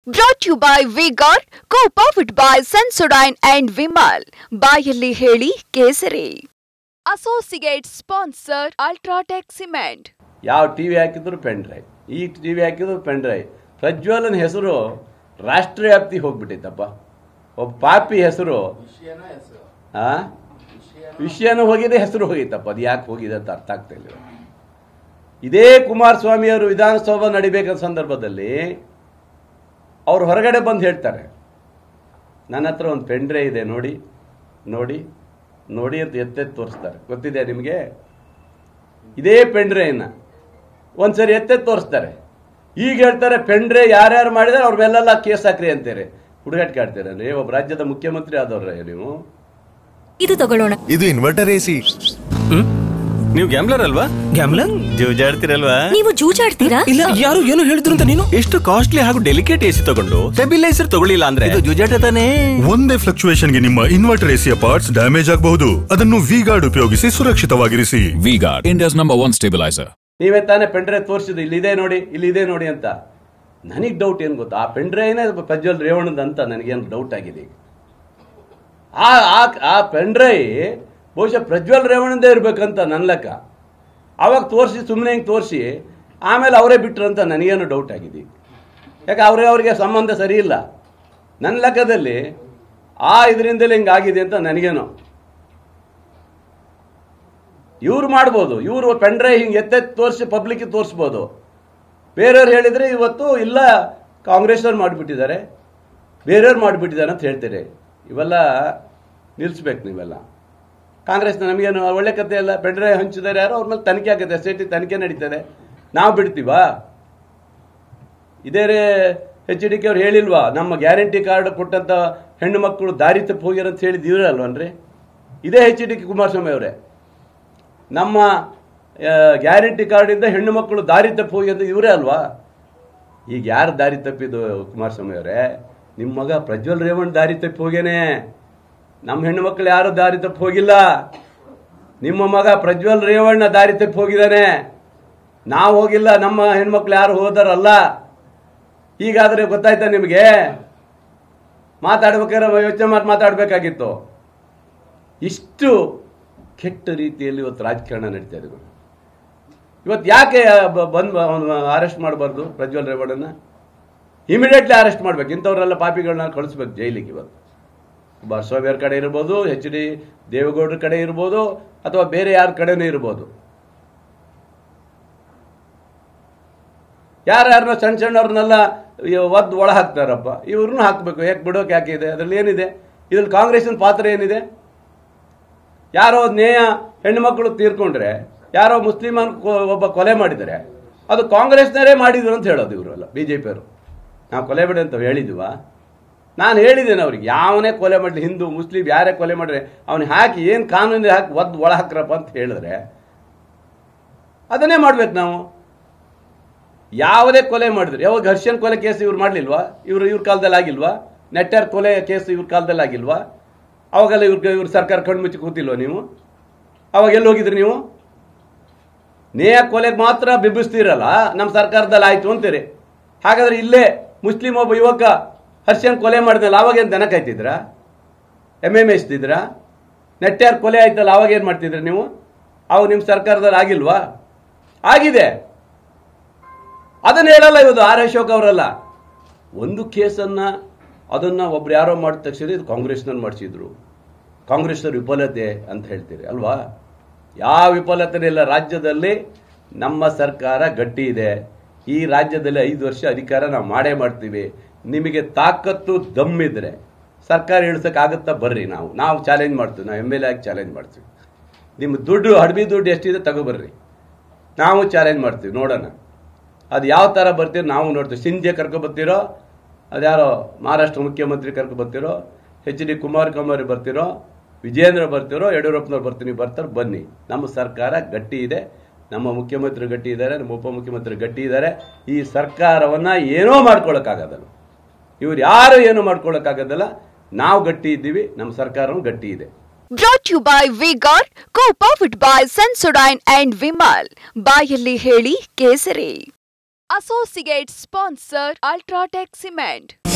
Brought to you by V-Guard, co-powered by Sensodyne and Vimal. ಬಾಯಲ್ಲಿ ಹೇಳಿ ಕೇಸರಿ. Associate sponsor Ultratech Cement. ಯಾವ TV ಹಾಕಿದ್ರು ಪೆನ್ ಡ್ರೈವ್, ಈ ಟಿವಿ ಹಾಕಿದ್ರು ಪೆನ್ ಡ್ರೈವ್. ಪ್ರಜ್ವಲನ ಹೆಸರು ರಾಷ್ಟ್ರವ್ಯಾಪ್ತಿ ಹೋಗ್ಬಿಟ್ಟಿತ್ತಪ್ಪ. ಒಬ್ಬ ಪಾಪಿ ಹೆಸರು ವಿಷಯನೂ ಹೋಗಿದೆ, ಹೆಸರು ಹೋಗಿತ್ತಪ್ಪ. ಅದು ಯಾಕೆ ಹೋಗಿದೆ ಅಂತ ಅರ್ಥ ಆಗ್ತಾ ಇಲ್ಲ. ಇದೇ ಕುಮಾರಸ್ವಾಮಿ ಅವರು ವಿಧಾನಸೌಧ ನಡಿಬೇಕಾದ ಸಂದರ್ಭದಲ್ಲಿ ಅವ್ರು ಹೊರಗಡೆ ಬಂದು ಹೇಳ್ತಾರೆ, ನನ್ನ ಹತ್ರ ಒಂದು ಪೆನ್ ಡ್ರೈವ್ ಇದೆ, ನೋಡಿ ನೋಡಿ ನೋಡಿ ಅಂತ ಎತ್ತೆತ್ತು ತೋರಿಸ್ತಾರೆ. ಗೊತ್ತಿದೆ ನಿಮಗೆ? ಇದೇ ಪೆನ್ ಡ್ರೈವ್ನ ಒಂದ್ಸರಿ ಎತ್ತೆತ್ತು ತೋರಿಸ್ತಾರೆ. ಈಗ ಹೇಳ್ತಾರೆ ಪೆನ್ ಡ್ರೈವ್ ಯಾರ್ಯಾರು ಮಾಡಿದಾರೆ ಅವ್ರ ಮೇಲೆಲ್ಲ ಕೇಸ್ ಹಾಕ್ರಿ ಅಂತಾರೆ. ಹುಡುಗಾಟಿಕೆ ಆಡ್ತೀರ ಅಂದ್ರೆ ಒಬ್ಬ ರಾಜ್ಯದ ಮುಖ್ಯಮಂತ್ರಿ ಆದವ್ರ ನೀವು. ಇದು ತಗೊಳ್ಳೋಣ. ಇದು ಇನ್ವರ್ಟರ್ ಎಸಿ. ನೀವು ಗ್ಯಾಮ್ಲರ್ ಅಲ್ವಾ? ಗ್ಯಾಮ್ಲರ್ ಜೂಜಾಡ್ತಿರಲ್ವಾ? ನೀವು ಜೂಜಾಡ್ತೀರಾ? ಇಲ್ಲ, ಯಾರು ಏನು ಹೇಳಿದ್ರು ಅಂತ ನೀನು ಎಷ್ಟು ಕಾಸ್ಟ್ಲಿ ಹಾಗೂ ಡೆಲಿಕೇಟ್ ಎಸಿ ತಗೊಂಡು ಸ್ಟೆಬಿಲೈಸರ್ ತಗೊಳ್ಳಿಲ್ಲ ಅಂದ್ರೆ ಇದು ಜೂಜಾಟ ತಾನೇ. ಒಂದೇ ಫ್ಲಕ್ಚುಯೇಷನ್ ಗೆ ನಿಮ್ಮ ಇನ್ವರ್ಟರ್ ಎಸಿಯ ಪಾರ್ಟ್ಸ್ ಡ್ಯಾಮೇಜ್ ಆಗಬಹುದು. ಅದನ್ನು ವಿ-ಗಾರ್ಡ್ ಉಪಯೋಗಿಸಿ ಸುರಕ್ಷಿತವಾಗಿರಿಸಿ. V-Guard, India's #1 stabilizer. ನೀವೇ ತಾನೇ ಪೆನ್ ಡ್ರೈವ್ ತೋರಿಸಿದ್ದು, ಇಲ್ಲಿದೆ ನೋಡಿ, ಇಲ್ಲಿದೆ ನೋಡಿ ಅಂತ. ನನಗೆ ಡೌಟ್ ಏನು ಗೊತ್ತಾ, ಆ ಪೆನ್ ಡ್ರೈವ್ನೇ ಪ್ರಜ್ವಲ್ ರೇವಣ್ಣದ ಅಂತ ನನಗೇನು ಡೌಟ್ ಆಗಿದೆ. ಆ ಪೆನ್ ಡ್ರೈವ್ ಬಹುಶಃ ಪ್ರಜ್ವಲ್ ರೇವಣ್ಣದೇ ಇರ್ಬೇಕಂತ ನನ್ನ ಲೆಕ್ಕ. ಅವಾಗ ತೋರಿಸಿ ಸುಮ್ಮನೆ ಹಿಂಗೆ ತೋರಿಸಿ ಆಮೇಲೆ ಅವರೇ ಬಿಟ್ರಂತ ನನಗೇನು ಡೌಟ್ ಆಗಿದೆ. ಯಾಕೆ ಅವ್ರಿಗೆ ಸಂಬಂಧ ಸರಿ ಇಲ್ಲ ನನ್ನ ಲೆಕ್ಕದಲ್ಲಿ. ಇದರಿಂದಲೇ ಹಿಂಗೆ ಆಗಿದೆ ಅಂತ ನನಗೇನೋ. ಇವ್ರು ಮಾಡ್ಬೋದು, ಇವರು ಪೆನ್ ಡ್ರೈವ್ ಹಿಂಗೆ ಎತ್ತೆತ್ತು ತೋರಿಸಿ ಪಬ್ಲಿಕ್ಗೆ ತೋರಿಸ್ಬೋದು. ಬೇರೆಯವ್ರು ಹೇಳಿದರೆ ಇವತ್ತು ಇಲ್ಲ ಕಾಂಗ್ರೆಸ್ನವ್ರು ಮಾಡಿಬಿಟ್ಟಿದ್ದಾರೆ, ಬೇರೆಯವ್ರು ಮಾಡಿಬಿಟ್ಟಿದ್ದಾರೆ ಅಂತ ಹೇಳ್ತಾರೆ. ಇವೆಲ್ಲ ನಿಲ್ಲಿಸ್ಬೇಕು ನೀವೆಲ್ಲ. ಕಾಂಗ್ರೆಸ್ನ ನಮಗೇನು ಒಳ್ಳೆ ಕಥೆ ಅಲ್ಲ. ಪೆನ್ ಡ್ರೈವ್ ಹಂಚಿದ್ದಾರೆ ಯಾರು, ಅವ್ರ ಮೇಲೆ ತನಿಖೆ ಆಗುತ್ತೆ, SIT ತನಿಖೆ ನಡೀತದೆ. ನಾವು ಬಿಡ್ತೀವಾ? ಇದೇ HDK ಅವ್ರು ಹೇಳಿಲ್ವಾ, ನಮ್ಮ ಗ್ಯಾರಂಟಿ ಕಾರ್ಡ್ ಕೊಟ್ಟಂತ ಹೆಣ್ಣು ಮಕ್ಕಳು ದಾರಿ ತಪ್ಪಿ ಹೋಗ್ಯಾರ ಅಂತ ಹೇಳಿದ್ದು ಇವರೇ ಅಲ್ವನ್ರಿ? ಇದೇ HDK ಕುಮಾರಸ್ವಾಮಿ ಅವರೇ. ನಮ್ಮ ಗ್ಯಾರಂಟಿ ಕಾರ್ಡಿಂದ ಹೆಣ್ಣು ಮಕ್ಕಳು ದಾರಿ ತಪ್ಪಿ ಹೋಗಿ ಅಂತ ಇವರೇ ಅಲ್ವಾ? ಈಗ ಯಾರು ದಾರಿ ತಪ್ಪಿದ್ದು ಕುಮಾರಸ್ವಾಮಿ ಅವರೇ? ನಿಮ್ಮ ಮಗ ಪ್ರಜ್ವಲ್ ರೇವಣ್ಣ ದಾರಿ ತಪ್ಪಿ ಹೋಗ್ಯಾನೆ. ನಮ್ಮ ಹೆಣ್ಣು ಮಕ್ಕಳು ಯಾರು ದಾರಿ ತಪ್ಪಿ ಹೋಗಿಲ್ಲ. ನಿಮ್ಮ ಮಗ ಪ್ರಜ್ವಲ್ ರೇವಣ್ಣ ದಾರಿ ತಪ್ಪಿ ಹೋಗಿದ್ದಾನೆ, ನಾವು ಹೋಗಿಲ್ಲ. ನಮ್ಮ ಹೆಣ್ಮಕ್ಳು ಯಾರು ಹೋದಾರಲ್ಲ. ಹೀಗಾದ್ರೆ ಗೊತ್ತಾಯ್ತಾ ನಿಮಗೆ? ಮಾತಾಡ್ಬೇಕಾದ್ರೆ ಯೋಚನೆ ಮಾಡಿ ಮಾತಾಡಬೇಕಾಗಿತ್ತು. ಇಷ್ಟು ಕೆಟ್ಟ ರೀತಿಯಲ್ಲಿ ಇವತ್ತು ರಾಜಕಾರಣ ನಡೀತಾ ಇದೆ. ಇವತ್ತು ಯಾಕೆ ಬಂದು ಅರೆಸ್ಟ್ ಮಾಡಬಾರ್ದು ಪ್ರಜ್ವಲ್ ರೇವಣ್ಣನ? ಇಮಿಡಿಯೇಟ್ಲಿ ಅರೆಸ್ಟ್ ಮಾಡ್ಬೇಕು. ಇಂಥವ್ರೆಲ್ಲ ಪಾಪಿಗಳನ್ನ ಕಳಿಸ್ಬೇಕು ಜೈಲಿಗೆ. ಇವತ್ತು ಕುಮಾರಸ್ವಾಮಿ ಅವ್ರ ಕಡೆ ಇರ್ಬೋದು, HD ದೇವೇಗೌಡರ ಕಡೆ ಇರ್ಬೋದು, ಅಥವಾ ಬೇರೆ ಯಾರ ಕಡೆನೂ ಇರ್ಬೋದು. ಯಾರ್ಯಾರನ್ನ ಸಣ್ಣ ಸಣ್ಣವ್ರನ್ನೆಲ್ಲ ಒದ್ದು ಒಳ ಹಾಕ್ತಾರಪ್ಪ, ಇವ್ರನ್ನೂ ಹಾಕಬೇಕು. ಯಾಕೆ ಬಿಡೋಕೆ ಯಾಕೆ ಇದೆ? ಅದರಲ್ಲಿ ಏನಿದೆ? ಇದ್ರಲ್ಲಿ ಕಾಂಗ್ರೆಸ್ನ ಪಾತ್ರ ಏನಿದೆ? ಯಾರೋ ನೇಯ ಹೆಣ್ಣು ಮಕ್ಕಳು ತೀರ್ಕೊಂಡ್ರೆ, ಯಾರೋ ಮುಸ್ಲಿಮನ್ ಒಬ್ಬ ಕೊಲೆ ಮಾಡಿದರೆ ಅದು ಕಾಂಗ್ರೆಸ್ನವರೇ ಮಾಡಿದ್ರು ಅಂತ ಹೇಳೋದು ಇವರೆಲ್ಲ BJP ಅವರು. ನಾವು ಕೊಲೆ ಬಿಡಿ ಅಂತ ಹೇಳಿದ್ವಾ? ನಾನು ಹೇಳಿದ್ದೇನೆ ಅವ್ರಿಗೆ, ಯಾವನೇ ಕೊಲೆ ಮಾಡಲಿ, ಹಿಂದೂ ಮುಸ್ಲಿಂ ಯಾರೇ ಕೊಲೆ ಮಾಡಿದ್ರೆ ಅವನಿಗೆ ಹಾಕಿ ಏನು ಕಾನೂನಿಗೆ ಹಾಕಿ ಒದ್ದು ಒಳ ಹಾಕ್ರಪ್ಪ ಅಂತ ಹೇಳಿದ್ರೆ ಅದನ್ನೇ ಮಾಡ್ಬೇಕು ನಾವು. ಯಾವುದೇ ಕೊಲೆ ಮಾಡಿದ್ರೆ, ಯಾವಾಗ ಘರ್ಷನ್ ಕೊಲೆ ಕೇಸ್ ಇವ್ರು ಮಾಡಲಿಲ್ವಾ? ಇವ್ರ ಕಾಲದಲ್ಲಿ ಆಗಿಲ್ವಾ? ನೆಟ್ಟರ್ ಕೊಲೆ ಕೇಸ್ ಇವ್ರ ಕಾಲದಲ್ಲಿ ಆಗಿಲ್ವಾ? ಅವಾಗೆಲ್ಲ ಇವ್ರ ಸರ್ಕಾರ ಕಣ್ಣು ಮುಚ್ಚಿ ಕೂತಿಲ್ವ ನೀವು? ಅವಾಗ ಎಲ್ಲಿ ಹೋಗಿದ್ರಿ ನೀವು? ನೇಯ ಕೊಲೆಗೆ ಮಾತ್ರ ಬಿಂಬಿಸ್ತೀರಲ್ಲ, ನಮ್ಮ ಸರ್ಕಾರದಲ್ಲಿ ಆಯ್ತು ಅಂತೀರಿ. ಹಾಗಾದ್ರೆ ಇಲ್ಲೇ ಮುಸ್ಲಿಂ ಒಬ್ಬ ಯುವಕ ಹರ್ಷನ್ ಕೊಲೆ ಮಾಡಿದ್ನಲ್ಲ, ಅವಾಗೇನು ದನ ಕಾಯ್ತಿದ್ರಾ? MMA ಇಸ್ತಿದ್ರಾ? ನೆಟ್ಟಾರ್ ಕೊಲೆ ಆಯ್ತಲ್ಲ, ಅವಾಗೇನು ಮಾಡ್ತಿದ್ರಿ ನೀವು? ಅವಾಗ ನಿಮ್ಮ ಸರ್ಕಾರದಲ್ಲಿ ಆಗಿಲ್ವಾ? ಆಗಿದೆ. ಅದನ್ನು ಹೇಳಲ್ಲ ಇವತ್ತು ಅಶೋಕ್ ಅವರಲ್ಲ. ಒಂದು ಕೇಸನ್ನು ಅದನ್ನು ಒಬ್ರು ಯಾರೋ ಮಾಡಿದ ತಕ್ಷಣ ಇದು ಕಾಂಗ್ರೆಸ್ನಲ್ಲಿ ಮಾಡಿಸಿದ್ರು, ಕಾಂಗ್ರೆಸ್ನವ್ರ ವಿಫಲತೆ ಅಂತ ಹೇಳ್ತೀರಿ ಅಲ್ವಾ? ಯಾವ ವಿಫಲತೆ ಇಲ್ಲ. ರಾಜ್ಯದಲ್ಲಿ ನಮ್ಮ ಸರ್ಕಾರ ಗಟ್ಟಿ ಇದೆ. ಈ ರಾಜ್ಯದಲ್ಲಿ 5 ವರ್ಷ ಅಧಿಕಾರ ನಾವು ಮಾಡೇ ಮಾಡ್ತೀವಿ. ನಿಮಗೆ ತಾಕತ್ತು ದಮ್ಮಿದ್ರೆ ಸರ್ಕಾರ ಇಳಿಸೋಕ್ಕಾಗುತ್ತಾ? ಬರ್ರಿ, ನಾವು ಚಾಲೆಂಜ್ ಮಾಡ್ತೀವಿ. ನಾವು MLA ಆಗಿ ಚಾಲೆಂಜ್ ಮಾಡ್ತೀವಿ. ನಿಮ್ಮ ದುಡ್ಡು, ಹಡಬಿ ದುಡ್ಡು ಎಷ್ಟಿದೆ ತಗೋಬರ್ರಿ, ನಾವು ಚಾಲೆಂಜ್ ಮಾಡ್ತೀವಿ. ನೋಡೋಣ ಅದು ಯಾವ ಥರ ಬರ್ತೀರೋ ನಾವು ನೋಡ್ತೀವಿ. ಸಿಂಧೆ ಕರ್ಕೊಬರ್ತೀರೋ, ಅದ್ಯಾರೋ ಮಹಾರಾಷ್ಟ್ರ ಮುಖ್ಯಮಂತ್ರಿ ಕರ್ಕೊಬರ್ತೀರೋ, HD ಕುಮಾರಸ್ವಾಮಿ ಬರ್ತಿರೋ, ವಿಜೇಂದ್ರ ಬರ್ತಿರೋ, ಯಡಿಯೂರಪ್ಪನವ್ರು ಬರ್ತಾರೆ, ಬನ್ನಿ. ನಮ್ಮ ಸರ್ಕಾರ ಗಟ್ಟಿ ಇದೆ, ನಮ್ಮ ಮುಖ್ಯಮಂತ್ರಿ ಗಟ್ಟಿ ಇದ್ದಾರೆ, ನಮ್ಮ ಉಪಮುಖ್ಯಮಂತ್ರಿ ಗಟ್ಟಿ ಇದ್ದಾರೆ. ಈ ಸರ್ಕಾರವನ್ನು ಏನೋ ಮಾಡ್ಕೊಳ್ಳೋಕ್ಕಾಗೋದಲ್ಲ, ಇವ್ರು ಯಾರು ಏನು ಮಾಡ್ಕೊಳ್ಳೋಕ್ಕಾಗೋದಲ್ಲ. ನಾವು ಗಟ್ಟಿ ಇದ್ದೀವಿ, ನಮ್ಮ ಸರ್ಕಾರವೂ ಗಟ್ಟಿ ಇದೆ. Brought to you by V-Guard, co-powered by Sensodyne and Vimal. ಬಾಯಲ್ಲಿ ಹೇಳಿ ಕೇಸರಿ. Associate sponsor Ultratech Cement.